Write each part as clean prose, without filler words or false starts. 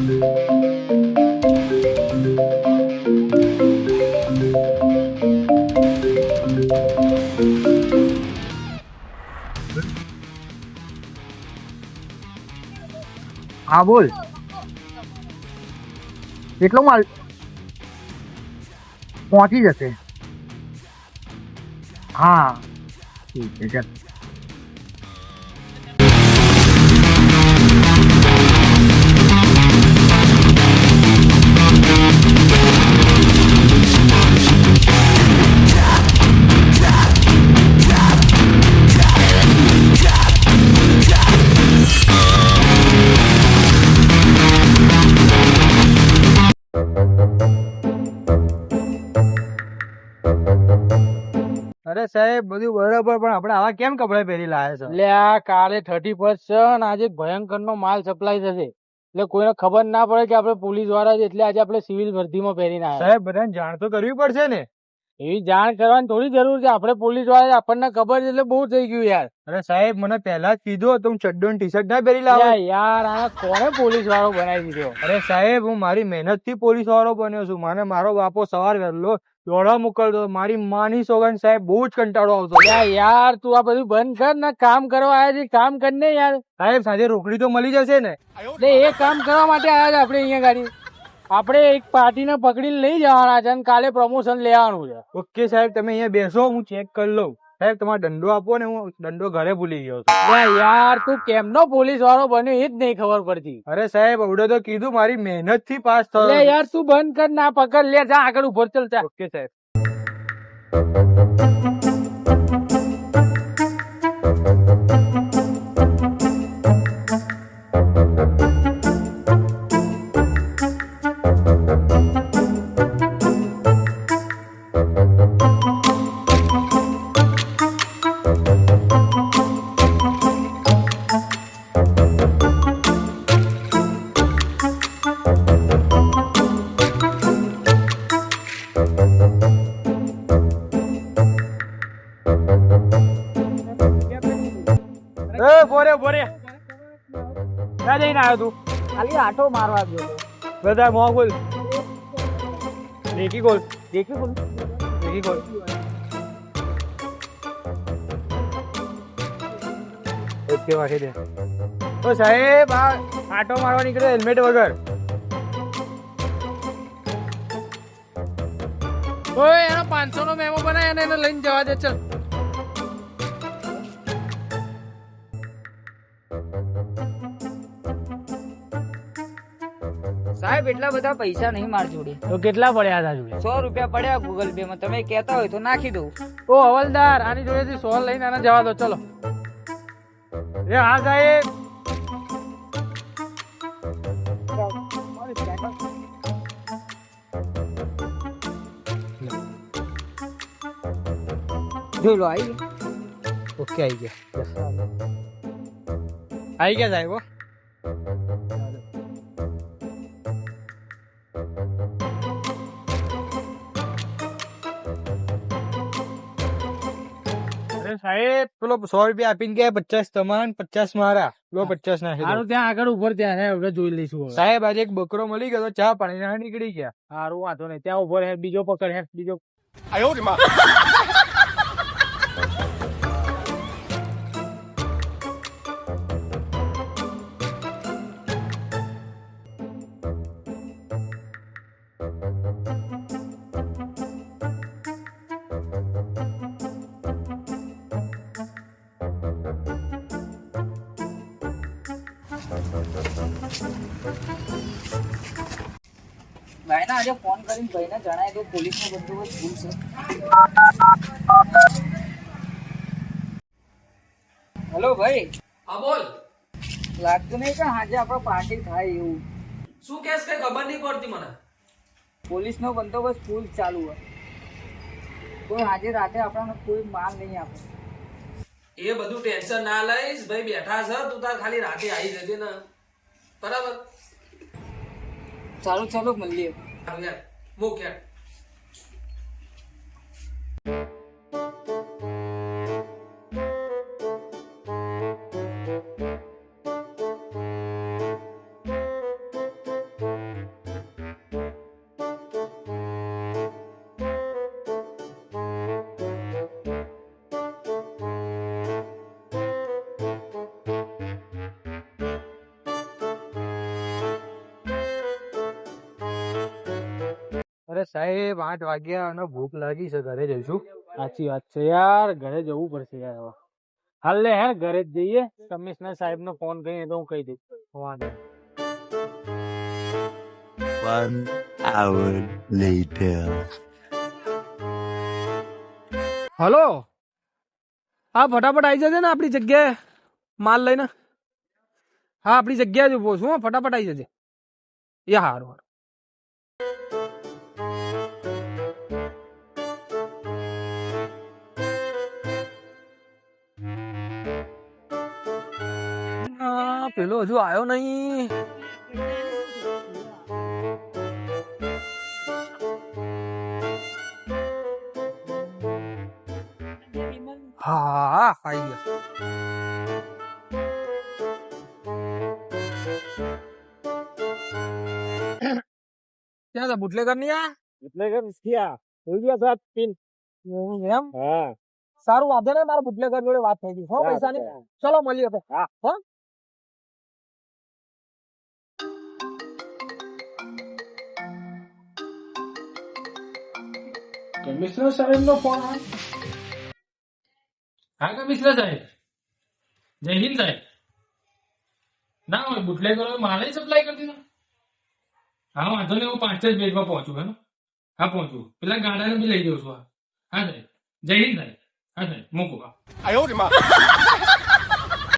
હા બોલ, કેટલો માલ પહોંચી જશે? હા ઠીક છે ચાલ. અરે સાહેબ બધું બરાબર, પણ આપણે આવા કેમ કપડા પહેરી લાયા છો? એટલે આ કાલે 31 છે અને આજે ભયંકર નો માલ સપ્લાય થશે, એટલે કોઈને ખબર ના પડે કે આપણે પોલીસ વાળા છે, એટલે આજે આપણે સિવિલ વર્દીમાં પહેરીને આવ્યા. સાહેબ બધાને જાણ તો કરવી પડશે ને. એવી જાણ કરવાની થોડી જરૂર છે, આપણે પોલીસ વાળા આપણને ખબર છે એટલે બહુ થઈ ગયું યાર. અરે સાહેબ મને પહેલા જ કીધું હતું, હું ચડ્ડો ટી શર્ટ ના પહેરી લાવો. યાર આ કોને પોલીસ વાળો બનાવી દીધો? અરે સાહેબ હું મારી મહેનત થી પોલીસ વાળો બન્યો છું. મને મારો બાપો સવાર વહેલો દોડવા મોકલતો, મારી માની સોગન સાહેબ બહુ જ કંટાળો આવતો. યાર તું આ બધું બંધ કર ને, કામ કરવા આવ્યા છે, કામ કર ને યાર. સાહેબ સાંજે રોકડી તો મળી જશે ને? એટલે એ કામ કરવા માટે આવ્યા છે આપણે અહીંયા ગાડી. આપણે એક પાર્ટીને પકડીને લઈ જવાના છે અને કાલે પ્રમોશન લેવાનું છે. ઓકે સાહેબ તમે અહીંયા બેસો, હું ચેક કરી લઉં. સાહેબ તમારો દંડો આપો ને, હું દંડો ઘરે ભૂલી ગયો છું. યાર તું કેમનો પોલીસ વાળો બન્યો એ જ નહીં ખબર પડતી. અરે સાહેબ અવડે તો કીધું મારી મહેનત થી પાસ થયો. યાર તું બંધ કર, ના પકડ, લે જા આગળ ઉભો ચલ જા. ઓકે સાહેબ. બોરે બોરે ક્યાં જઈને આવ્યો તું? ખાલી આટો મારવા ગયો. બધા મોં ખોલ, દેખી ખોલ, દેખી બોલ. દેખી ખોલ. ઓકે વાંચી દે. તો સાહેબ આ આટો મારવા નીકળે હેલ્મેટ વગર. ઓય એનો 500 નો મેમો બનાય અને એને લઈને જવા દે ચલ. સાહેબ એટલા બધા પૈસા નહીં માર જોડે. તો કેટલા પડ્યા હતા જોડે? 100 રૂપિયા પડ્યા ગૂગલ પે માં, તમે કહેતા હોય તો નાખી દઉં. ઓ હવલદાર, આની જોડેથી 100 લઈને આને જવા દો ચલો. એ હા સાહેબ. જોઈ લો આવી. ઓકે આવી ગયા, આવી ગયા સાહેબ. હો સાહેબ પેલો 100 રૂપિયા આપીને ગયા, 50 તમારા 50 મારા. લો 50 નાખી દો. સારું ત્યાં આગળ ઉપર ત્યાં હે, હવે જોઈ લઈશું હવે. સાહેબ આજે એક બકરો મળી ગયો, ચા પાણી ના નીકળી ગયા. સારું વાંધો નહીં, ત્યાં ઉપર હે, બીજો પકડ હે, બીજો. ભાઈને આજે ફોન કરીને ભાઈને જણાવી દો પોલીસનો બંદોબસ્ત ફૂલ છે. હેલો ભાઈ. હા બોલ. લાગતું નહીં કે આજે આપણે પાર્ટી થાય એવું. શું કેસ કઈ ખબર નહીં પડતી મને. પોલીસનો બંદોબસ્ત ફૂલ ચાલુ હોય. કોઈ આજે રાતે આપણને કોઈ માલ નહીં આપે. એ બધું ટેન્શન ના લઈશ ભાઈ, બેઠા છે તું તાર ખાલી રાતે આવી જજે ને, બરાબર? ચાલો ચાલો મળીએ. સારું યાર, મૂક યાર. અરે સાહેબ 8 વાગ્યા અને ભૂખ લાગી છે, ઘરે જઈશું. સાચી વાત છે યાર, ઘરે જવું પડશે યાર હવે. હાલ લે હે ઘરે જ જઈએ. કમિશનર સાહેબ નો ફોન કરીને તો હું કહી દઈશ. વાંધો. 1 hour later. હલો, હા ફટાફટ આવી જજે ને આપણી જગ્યાએ માલ લઈને. હા આપણી જગ્યાએ જ ઉભો છું, હો, ફટાફટ આવી જજે. એ હારું હારું. પેલો હજુ આવ્યો નહીં. હા આવી ગયો. ક્યાં છે બુટલેગર ની આ? એટલે કે થયા થઈ ગયા સાત પિન. એમ હા સારું વાંધો નહીં, મારા બુટલેગર જોડે વાત થઈ ગઈ. હો પૈસાની. ચલો મળીએ તો. હા કમિશનર સાહેબ નો ફોન આવ્યો. હા કમિશનર સાહેબ, જય હિન્દ સાહેબ. ના હોય બુટલેગરો માલે સપ્લાય કરતી હતા. હા વાંધો નહીં, હું 5 જ મિનિટમાં પહોંચું. હા પહોંચું, પેલા ગાડાને બી લઈ જઉં છું. હા સાહેબ, જય હિન્દ સાહેબ. હા સાહેબ મૂકું.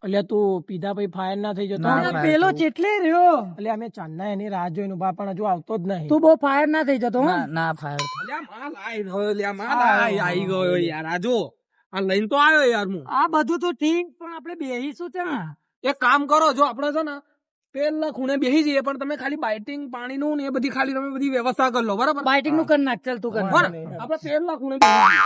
અલ્યા તું પીધા પછી ફાયર ના થઈ જતો? ના, fire પેલો થયું. ચેટલે રહ્યો. અલ્યા અમે ચાંદના એની રાહ જોઈને ઉભા, પણ હજુ આવતો જ નહીં. તું બહુ ફાયર ના થઈ જતો. ના ફાયર. અલ્યા માલ આઈ ગયો, અલ્યા માલ આઈ ગયો યાર. આ જો આ લઈને તો આવ્યો યાર હું. આ બધું તો ઠીક, પણ આપણે બેહીશું ત્યાં. એક કામ કરો, જો આપણે છે ને પેલા ખૂણે બેસી જઈએ, પણ તમે ખાલી બાઇટિંગ પાણીનું ને એ બધી ખાલી તમે બધી વ્યવસ્થા કરી લો, બરાબર? બાઇટિંગ નું કર નાખ, ચાલ તું કર. હો ને? આપણે પેલા ખૂણે બેસી જઈએ.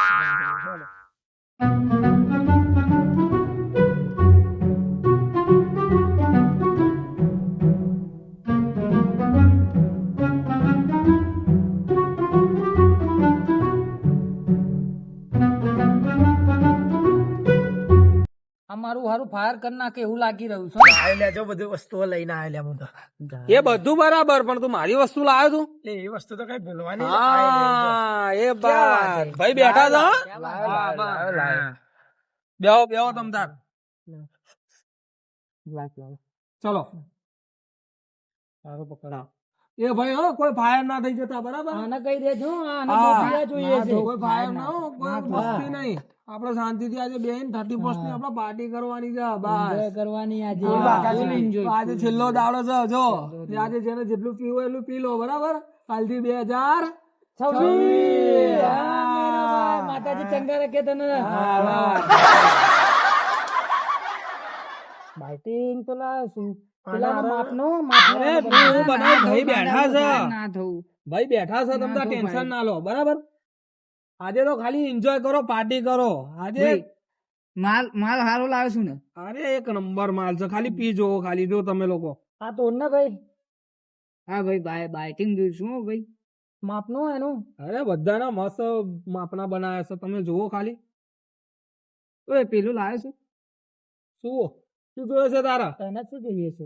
અમારું હારું ફાયર કરી નાખે એવું લાગી રહ્યું છે. લેજો બધી વસ્તુઓ લઈને આવેલા હું તો. એ બધું બરાબર, પણ તું મારી વસ્તુ લાવ્યો તું? એ વસ્તુ તો કઈ ભૂલવાની. હા એ બાત. ભાઈ બેઠા છો? બેહો બેહો તમ તાર. ચલો સારું પકડા. એ ભાઈ હો, કોઈ ફાયર ના થઈ જતા, બરાબર? આને કહી દેજો, આને હા, બોટિયા જોઈએ છે. કોઈ ફાયર ના હો, કોઈ મસ્તી નહીં. આપણે શાંતિથી આજે બેહીને 31st ની આપણે પાર્ટી કરવાની છે, બસ. Enjoy કરવાની આજે. હા, Full enjoy. આજે છેલ્લો દાડો છે. જો આજે જેને જેટલું પીવું એટલું પી લો, બરાબર? કાલથી 2026. હા, માતાજી ચંગા રાખે તને. બાઇટિંગ પેલા પેલાનો માપનો અરે હું બધા ભાઈ બેઠા છે. ના થવું. ભાઈ બેઠા છે, તમે ટેન્શન ના લો, બરાબર? આજે તો ખાલી એન્જોય કરો, પાર્ટી કરો. આજે માલ હારો લાવ્યો છું ને. અરે એક નંબર માલ છે, ખાલી પીજો ખાલી. જો તમે લોકો આ તો ને ભાઈ. હા ભાઈ, બાઇટિંગ જોઈશું હો ભાઈ. માપનો એનું. અરે બધાના મસ્ત માપના બનાવ્યા છે, તમે જુઓ ખાલી. ઓય પેલું લાવ્યો છું. શું જોયે છે તારા? તને શું જોઈએ છે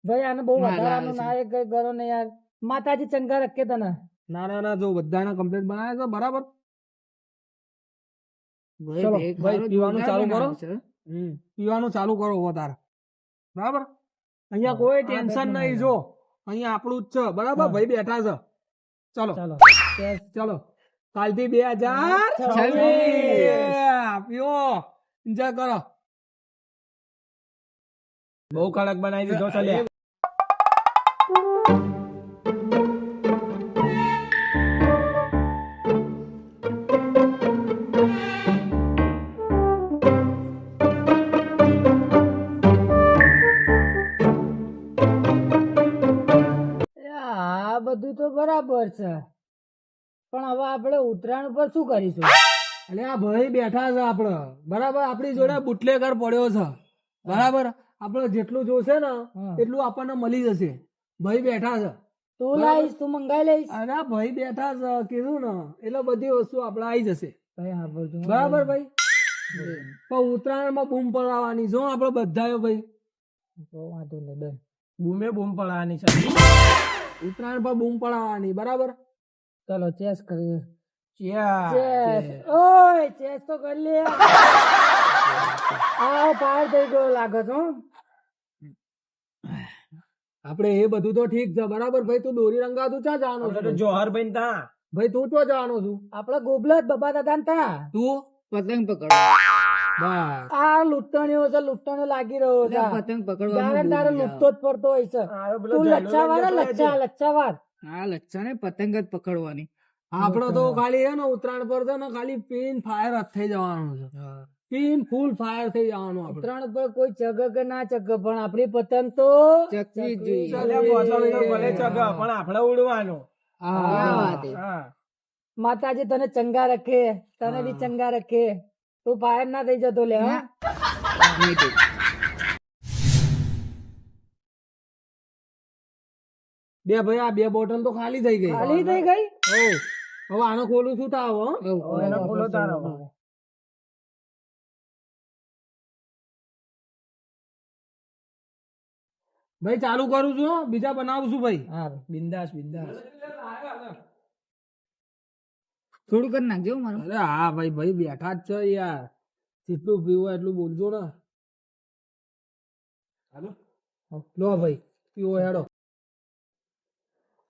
ભાઈ? આને બહુ વધારાનું ના એક કઈ કરો ને યાર. માતાજી ચંગા રાખે તને. ના જો બધાના કમ્પ્લીટ બનાવ્યા છે, બરાબર? ભાઈ, ચલો એક ભાઈ મારો પીવાનું જોરદાર ચાલુ કરો. બનાવ્યો છે. પીવાનું ચાલુ કરો હો તાર, બરાબર? અહીંયા કોઈ ટેન્શન નહીં. જો અહીંયા આપણું જ છે, બરાબર? ભાઈ બેઠા છે. ચલો ચલો કાલથી 2026 પીઓ, એન્જોય કરો. બહુ કડક બનાવી દીધો છે લે. આ બધું તો બરાબર છે, પણ હવે આપણે ઉત્તરાયણ પર શું કરીશું? એટલે આ ભાઈ બેઠા છે આપડે, બરાબર? આપણી જોડે બુટલેગર પડ્યો છે, બરાબર? આપણે જેટલું જોશે ને એટલું આપણને મળી જશે. ભાઈ બેઠા છે. તું લાવીશ, તું મંગાઈ લઈશ. અરે ભાઈ બેઠા છે કીધું ને, એટલે બધી વસ્તુ આપણે આવી જશે, ભાઈ હા બધું બરાબર ભાઈ? પણ ઉત્તરાયણમાં બૂમ પડાવવાની જો આપણે બધાએ ભાઈ. વાંધો નહીં. બૂમે બૂમ પડાવવાની છે. ઉત્તરાયણ પર બૂમ પડાવવાની, બરાબર? ચાલો ચેસ કરીએ. ચેસ. ઓય ચેસ તો કરી લે. આ પાર થઈ ગયો લાગે છો. આપણે એ બધું તો ઠીક છે બરાબર ભાઈ. તું દોરી રંગાતું ક્યાં જવાનું છે? જોહર ભાઈ તા ભાઈ તું તો જવાનું છું. આપડે ગોબલા બબા દાદા તા તું પતંગ પકડો. બસ આ લૂંટણીઓ છે, લૂંટણીઓ લાગી રહ્યો છે. પતંગ તારે તારે લૂંટતો જ પડતો હોય છે. તું લચ્છાવાર લચ્છાવાર. હા લચ્છા ને પતંગ જ પકડવાની. આપડે તો ખાલી હે ને ઉત્તરાયણ પર છે ને ખાલી પીન ફાયર જ થઈ જવાનું છે. પીન ફૂલ ફાયર થઈ જવાનું આપણે. ઉત્તરાયણ પર કોઈ ચગ કે ના ચગ પણ આપણી પતંગ તો ચકવી જ જોઈએ. પણ આપણે ઉડવાનું. હા. માતાજી તને ચંગા રખે, તને બી ચંગા રખે. તું ફાયર ના થઈ જતો લે. હા? બે ભાઈ આ બે બોટલ તો ખાલી થઈ ગઈ. ખાલી થઈ ગઈ. હવે આનો ખોલું શું તાવ? એનો ખોલો તારો. ભાઈ ચાલુ કરું છું હો. બીજા બનાવું છું ભાઈ. હા બિંદાસ બિંદાસ. થોડું કરી નાખજો મારું. અરે હા ભાઈ ભાઈ બેઠા જ છે યાર. જેટલું પીવો એટલું બોલજો ને. લો ભાઈ પીવો હેડો.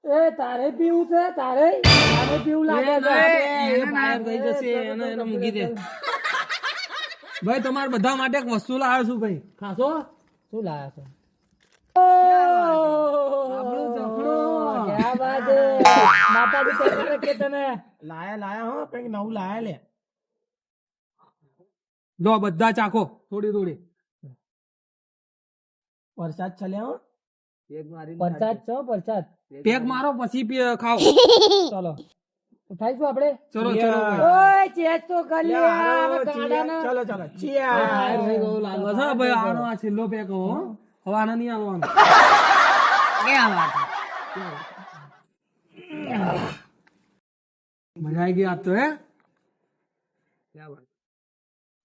એ તારે પીવું છે? તારે પીવું લાગે છે. ફાયર થઈ જશે. એને મૂકી દે. ભાઈ તમારા બધા માટે એક વસ્તુ લાવ્યો છું ભાઈ. ખાશો? શું લાયા છે? આપણું જફણું. ક્યાં વાત છે? માતાજી ચંગા રખે તને. લાયા હો કઈક નવું લાયા લે. જો બધા ચાખો થોડી થોડી. વરસાદ ચાલ્યા હો. પરસાદ છો પરસાદ. પેક મારો પછી ખાઓ. ચલો ઉઠાઈશું આપણે. ચલો ચલો ઓય ચેસ તો કરી લે. આને કાઢાને. ચલો ચલો ફાયર થઈ ગયો લાગે છે ભાઈ. આનો આ છેલ્લો પેક હો. હવે આને નહીં આવવાનું. ક્યાં વાત. મજા આવી ગઈ આજ તો હે.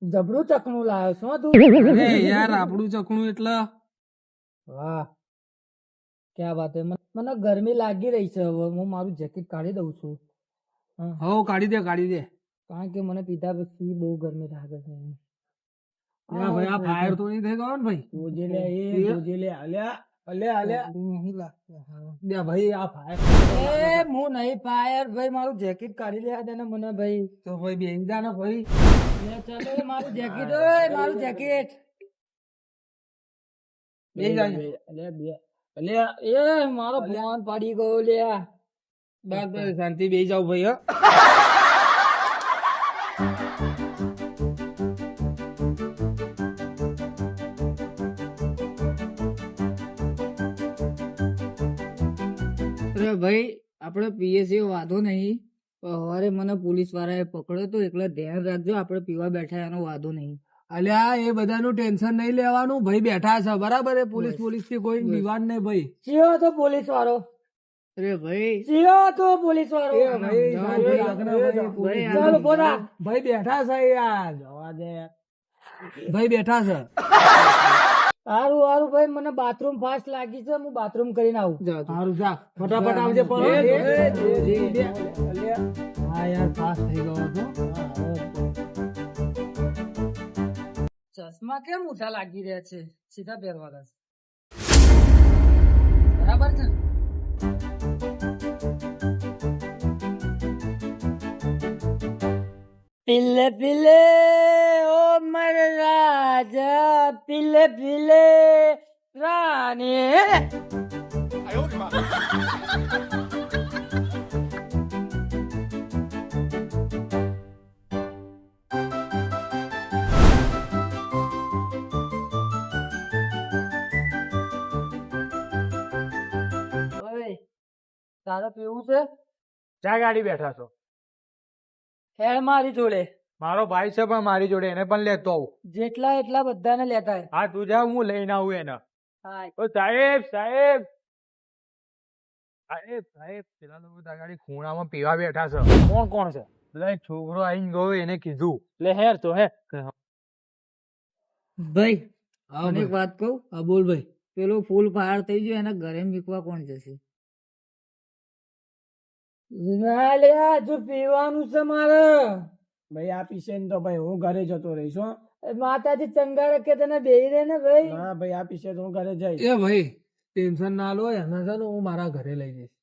જબરું ચકણું લાવ્યો છો તું. અરે યાર આપણું ચકણું એટલે વાહ ક્યાં વાત છે. મને ગરમી લાગી રહી છે. હવે હું મારું જેકેટ કાઢી દઉં છું. હો કાઢી દે કાઢી દે. કારણ કે મને પીધા પછી બહુ ગરમી લાગે છે. ના ભાઈ આ ફાયર તો નહીં થઈ ગયો ને ભાઈ. જોજે લે એ જોજે લે. દે ભાઈ આ ફાયર એ હું નહીં ફાયર ભાઈ. મારું જેકેટ કાઢી લે દે ને મને ભાઈ. તો ભાઈ બેસી જા ને ભાઈ. લે ચાલો એ મારું જેકેટ. ઓય મારું જેકેટ. બેસી જા. એ મારો ફોન પાડી ગયો લે. બસ બસ શાંતિ બેસી જાવ ભાઈ. હો અરે ભાઈ આપણે પીએસએ વાંધો નહીં. પણ સવારે મને પોલીસ વાળાએ પકડ્યો તો એટલે ધ્યાન રાખજો. આપણે પીવા બેઠા એનો વાંધો નહીં. અલ્યા એ બધાનું ટેન્શન નહીં લેવાનું ભાઈ. બેઠા છે બરાબર. એ પોલીસ થી કોઈ વિવાદ નહીં ભાઈ. ચિયો તો પોલીસ વાળો. અરે ભાઈ ચિયો તો પોલીસ વાળો. ભાઈ શાંતિ રાખ ને ભાઈ. પોલીસ ચાલો બોલા. ભાઈ બેઠા છે યાર. જવા દે ભાઈ બેઠા છે. સારું સારું ભાઈ મને બાથરૂમ ફાસ્ટ લાગી છે. હું બાથરૂમ કરીને આવું. સારું જા ફટાફટ આવજે. પણ હા યાર પાસ થઈ ગયો હતો. ચશ્મા કેમ મોટા લાગી રહ્યા છે? સીધા પહેરવાના છે. બરાબર છે. પિલ્લે પિલ્લે ઓ મર રાજા પિલ્લે પિલ્લે રાણી. તારે પીવું છે? ચા ગાડી બેઠા છો? હેડ મારી જોડે. મારો ભાઈ છે પણ મારી જોડે, એને પણ લેતો આવું. જેટલા એટલા બધાને લેતા આય. હા તું જા, હું લઈને આવું એને. હા ઓ સાહેબ સાહેબ સાહેબ સાહેબ, પેલા લોકો ગાડી ખૂણામાં પીવા બેઠા છે. કોણ કોણ છે? પેલા એક છોકરો આવીને ગયો, એને કીધું. લે હેર તો હે. ભાઈ મને એક વાત કહું. હા બોલ ભાઈ. પેલો ફૂલ ફાયર થઈ ગયો એના ઘરે મીકવા કોણ જશે? ના લે હજુ પીવાનું છે મારે ભાઈ આ પીશે ને તો ભાઈ હું ઘરે જતો રહીશ હો. માતાજી ચંગા રખે તને બેહી રહે ને ભાઈ હા ભાઈ આ પીશે તો હું ઘરે જઈશ. એ ભાઈ ટેન્શન ના લો એના છે ને હું મારા ઘરે લઈ જઈશ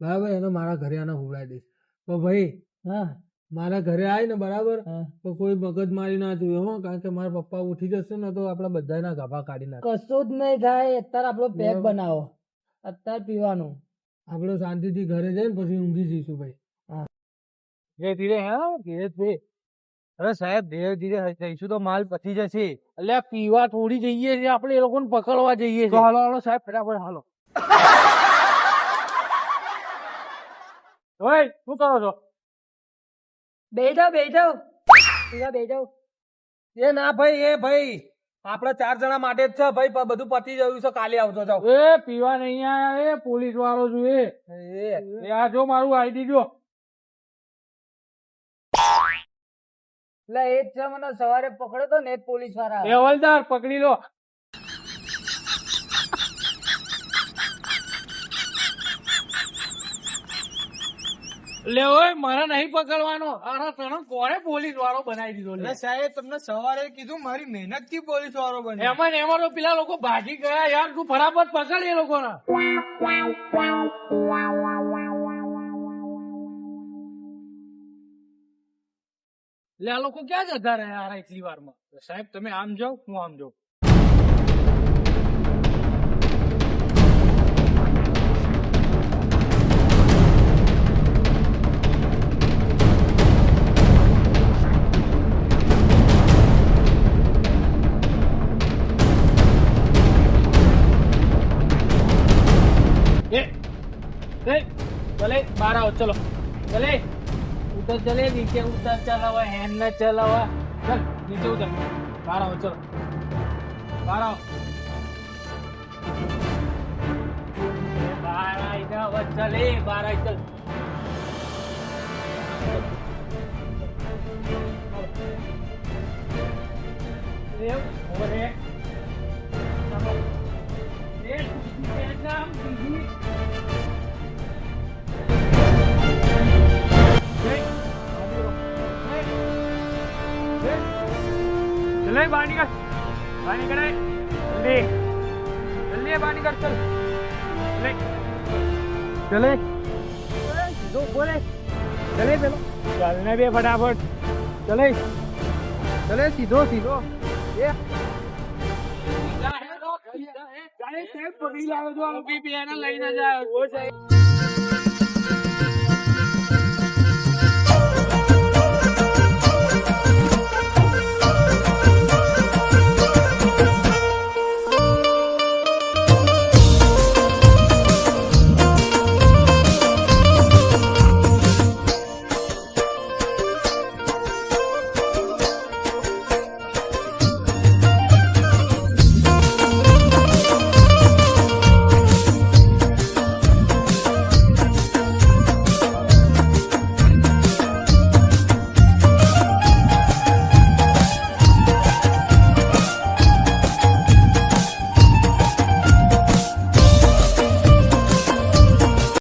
બરાબર એને મારા ઘરે આને હુવડાવી દઈશ તો ભાઈ હા મારા ઘરે આવી ને બરાબર હા. તો કોઈ મગજ મારી ના જોઈએ હો કારણ કે મારા પપ્પા ઉઠી જશે ને તો આપડા બધાના ગાભા કાઢી નાખે કશું જ નહીં થાય અત્યારે આપણો પેક બનાવો અત્યારે પીવાનું આપડે શાંતિથી ઘરે જઈને પછી ઊંઘી જઈશું ભાઈ ધીરે ધીરે હા ધીરે ધીરે અરે સાહેબ ધીરે ધીરે જઈશું તો માલ પતી જશે. એટલે આ પીવા થોડી જઈએ છીએ આપણે એ લોકોને પકડવા જઈએ તો છીએ હાલો હાલો સાહેબ ફટાફટ હાલો. ઓય શું કરો છો? બેઠો પીવા બેઠો એ ના ભાઈ એ ભાઈ આપડે 4 જણા માટે જ છે ભાઈ બધું પતી ગયું છે કાલે આવજો જાઓ. એ પીવા નહીં આયા એ પોલીસ વાળો છું એ આ જો મારું આઈડી જો એટલે એ જ છે મને સવારે પકડ્યો તો ને પોલીસ વાળા એ હવલદાર પકડી લો લે ઓય મારે નહીં પકડવાનો અરે તને કોણે પોલીસ વાળો બનાવી દીધો લે અરે સાહેબ તમને સવારે કીધું મારી મહેનત થી પોલીસ વાળો બન્યો. એમાં ને એમાં તો પેલા લોકો ભાગી ગયા યાર તું ફટાફટ પકડ એ લોકોને લે આ લોકો ક્યાં જતા રહ્યા યાર એટલી વારમાં સાહેબ તમે આમ જાઓ હું આમ જાઉં. चले बाहर आओ चलो चले उधर चले नीचे उधर चला हुआ हैंड न चला हुआ चल नीचे उधर बाहर आओ चलो बाहर आओ बाहर आई ना बस चले बाहर आई चल ये ओवर है चलो ये नाम दीजिए चले बाहर निकल जल्दी जल्दी बाहर निकल चल चले दो बोले चले चलो चलने भी फटाफट चले चले सीधो सीधो ये गाड़ी से पकड़ी लाओ जो अभी भी है ना लई ना जाए वो चाहिए